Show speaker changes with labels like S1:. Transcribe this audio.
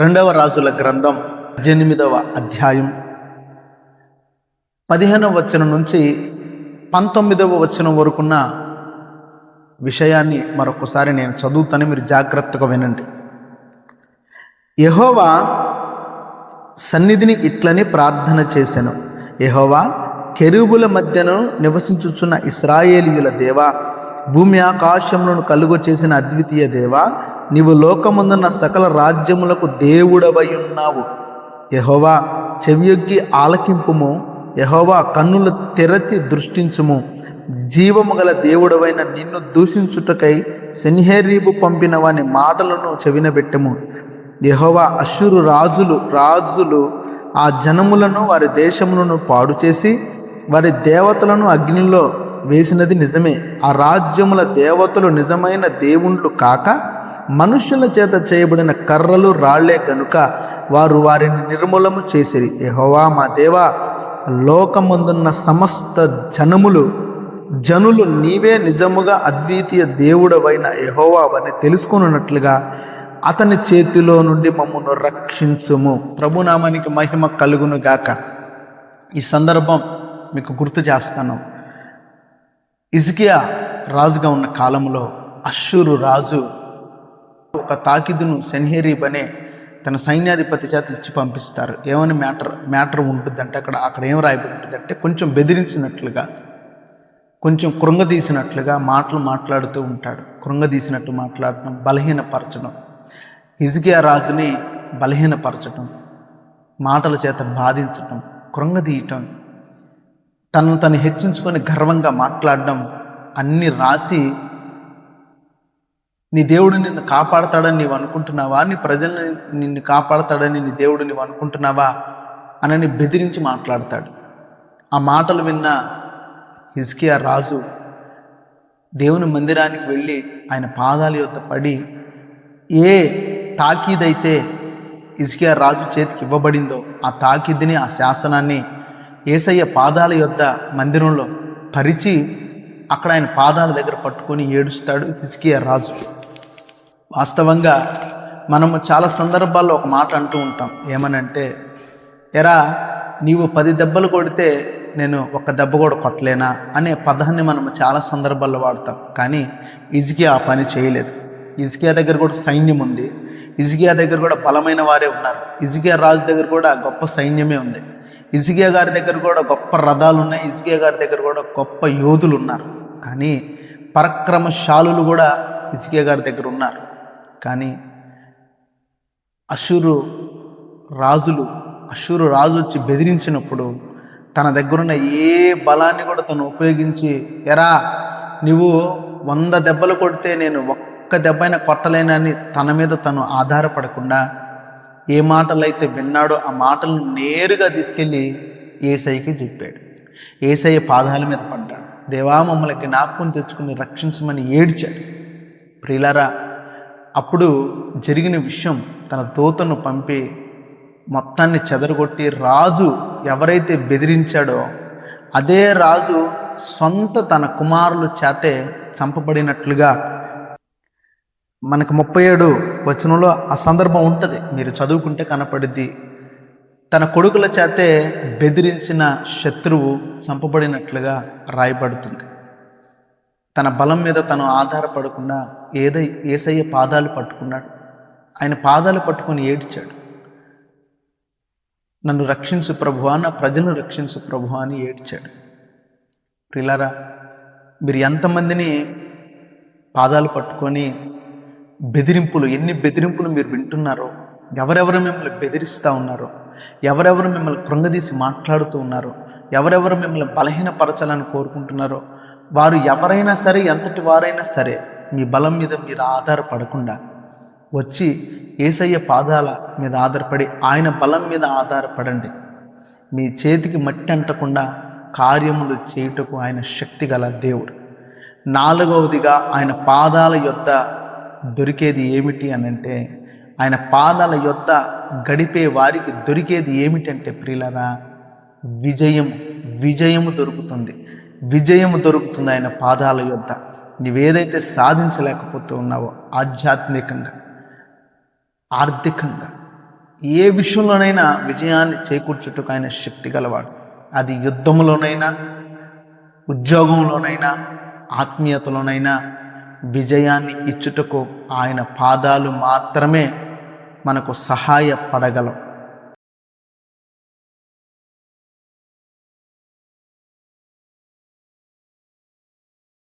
S1: రెండవ రాజుల గ్రంథం 18వ అధ్యాయం 15వ వచనం నుంచి 19వ వచనం వరకున్న విషయాన్ని మరొకసారి నేను చదువుతాను, మీరు జాగ్రత్తగా వినండి. యెహోవా సన్నిధిని ఇట్లని ప్రార్థన చేసెను. యెహోవా, కెరూబుల మధ్యను నివసించుచున్న ఇశ్రాయేలీయుల దేవా, భూమి ఆకాశములను కలుగు చేసిన అద్వితీయ దేవా, నీవు లోకమందున్న సకల రాజ్యములకు దేవుడవై ఉన్నావు. యెహోవా, చెవియొగ్గి ఆలకింపుము. యెహోవా, కన్నులు తెరచి దృష్టించుము. జీవము గల దేవుడవైన నిన్ను దూషించుటకై సెన్హెరీబు పంపిన వాని మాటలను చెవినబెట్టెము. యెహోవా, అష్షూరు రాజులు ఆ జనములను వారి దేశములను పాడు చేసి వారి దేవతలను అగ్నిలో వేసినది నిజమే. ఆ రాజ్యముల దేవతలు నిజమైన దేవుళ్ళు కాక మనుష్యుల చేత చేయబడిన కర్రలు రాళ్లే గనుక వారు వారిని నిర్మూలము చేసిరి. యెహోవా మా దేవా, లోకమందున్న సమస్త జనులు నీవే నిజముగా అద్వితీయ దేవుడవైన యెహోవావని తెలుసుకున్నట్లుగా అతని చేతిలో నుండి మమ్మను రక్షించుము. ప్రభునామానికి మహిమ కలుగును గాక. ఈ సందర్భం మీకు గుర్తు చేస్తాను. హిజ్కియా రాజుగా ఉన్న కాలంలో అష్షూరు రాజు ఒక తాకిదును సెన్హెరీబ్ అనే తన సైన్యాధిపతి చేత ఇచ్చి పంపిస్తారు. ఏమని మ్యాటర్ ఉంటుందంటే అక్కడ ఏం రాయబడి ఉంటుందంటే, కొంచెం బెదిరించినట్లుగా, కొంచెం కృంగదీసినట్లుగా మాట్లాడుతూ ఉంటాడు. కృంగదీసినట్టు మాట్లాడటం, బలహీనపరచడం, హిజ్కియా రాజుని బలహీనపరచడం, మాటల చేత బాధించటం, కృంగదీయటం, తను హెచ్చించుకొని గర్వంగా మాట్లాడడం అన్నీ రాసి, నీ దేవుడు నిన్ను కాపాడతాడని నీవు అనుకుంటున్నావా, నీ ప్రజల్ని నిన్ను కాపాడతాడని నీ దేవుడు నీవు అనుకుంటున్నావా అని బెదిరించి మాట్లాడతాడు. ఆ మాటలు విన్న హిజ్కియా రాజు దేవుని మందిరానికి వెళ్ళి ఆయన పాదాల యొద్ద పడి, ఏ తాకీదైతే హిజ్కియా రాజు చేతికి ఇవ్వబడిందో ఆ తాకీదుని, ఆ శాసనాన్ని యేసయ్య పాదాల యొద్ద మందిరంలో పరిచి అక్కడ ఆయన పాదాల దగ్గర పట్టుకొని ఏడుస్తాడు హిజ్కియా రాజు. వాస్తవంగా మనము చాలా సందర్భాల్లో ఒక మాట అంటూ ఉంటాం. ఏమనంటే, ఎరా నీవు 10 దెబ్బలు కొడితే నేను ఒక్క దెబ్బ కూడా కొట్టలేనా అనే పదాన్ని మనము చాలా సందర్భాల్లో వాడతాం. కానీ హిజ్కియా ఆ పని చేయలేదు. హిజ్కియా దగ్గర కూడా సైన్యం ఉంది. హిజ్కియా దగ్గర కూడా బలమైన వారే ఉన్నారు. హిజ్కియా రాజు దగ్గర కూడా గొప్ప సైన్యమే ఉంది. హిజ్కియా గారి దగ్గర కూడా గొప్ప రథాలు ఉన్నాయి. హిజ్కియా గారి దగ్గర కూడా గొప్ప యోధులు ఉన్నారు. కానీ పరాక్రమశాలులు కూడా హిజ్కియా గారి దగ్గర ఉన్నారు. కానీ అష్షూరు రాజు వచ్చి బెదిరించినప్పుడు తన దగ్గరున్న ఏ బలాన్ని కూడా తను ఉపయోగించి, ఎరా నువ్వు 100 దెబ్బలు కొడితే నేను ఒక్క దెబ్బైనా కొట్టలేనని తన మీద తను ఆధారపడకుండా ఏ మాటలైతే విన్నాడో ఆ మాటలను నేరుగా తీసుకెళ్ళి యేసయ్యకి చెప్పాడు. యేసయ్య పాదాల మీద పడ్డాడు. దేవా, మమ్మల్ని జ్ఞాపకం తెచ్చుకుని రక్షించమని ఏడ్చాడు. ప్రియులారా, అప్పుడు జరిగిన విషయం, తన దూతను పంపి మొత్తాన్ని చెదరగొట్టి రాజు ఎవరైతే బెదిరించాడో అదే రాజు సొంత తన కుమారుల చేతే చంపబడినట్లుగా మనకు 37 వచనంలో ఆ సందర్భం ఉంటుంది. మీరు చదువుకుంటే కనపడిద్ది. తన కొడుకుల చేతే బెదిరించిన శత్రువు చంపబడినట్లుగా రాయబడుతుంది. తన బలం మీద తను ఆధారపడకుండా యేసయ్య పాదాలు పట్టుకున్నాడు. ఆయన పాదాలు పట్టుకొని ఏడ్చాడు. నన్ను రక్షించు ప్రభువా, నా ప్రజలను రక్షించు ప్రభువా అని ఏడ్చాడు. ప్రియులారా, మీరు ఎంతమందిని పాదాలు పట్టుకొని ఎన్ని బెదిరింపులు మీరు వింటున్నారో, ఎవరెవరు మిమ్మల్ని బెదిరిస్తూ ఉన్నారో, ఎవరెవరు మిమ్మల్ని కృంగదీసి మాట్లాడుతూ ఉన్నారో, ఎవరెవరు మిమ్మల్ని బలహీనపరచాలని కోరుకుంటున్నారో, వారు ఎవరైనా సరే, ఎంతటి వారైనా సరే, మీ బలం మీద మీరు ఆధారపడకుండా వచ్చి యేసయ్య పాదాల మీద ఆధారపడి ఆయన బలం మీద ఆధారపడండి. మీ చేతికి మట్టి అంటకుండా కార్యములు చేయుటకు ఆయన శక్తి గల దేవుడు. 4వదిగా ఆయన పాదాల యొద్ద దొరికేది ఏమిటి అనంటే, ఆయన పాదాల యొద్ద గడిపే వారికి దొరికేది ఏమిటంటే ప్రియులారా, విజయము దొరుకుతుంది. ఆయన పాదాల యొద్ద. నీవేదైతే సాధించలేకపోతూ ఉన్నావో ఆధ్యాత్మికంగా, ఆర్థికంగా, ఏ విషయంలోనైనా విజయాన్ని చేకూర్చుటకు ఆయన శక్తి గలవాడు. అది యుద్ధంలోనైనా, ఉద్యోగంలోనైనా, ఆత్మీయతలోనైనా విజయాన్ని ఇచ్చుటకు ఆయన పాదాలు మాత్రమే మనకు సహాయపడగలవు.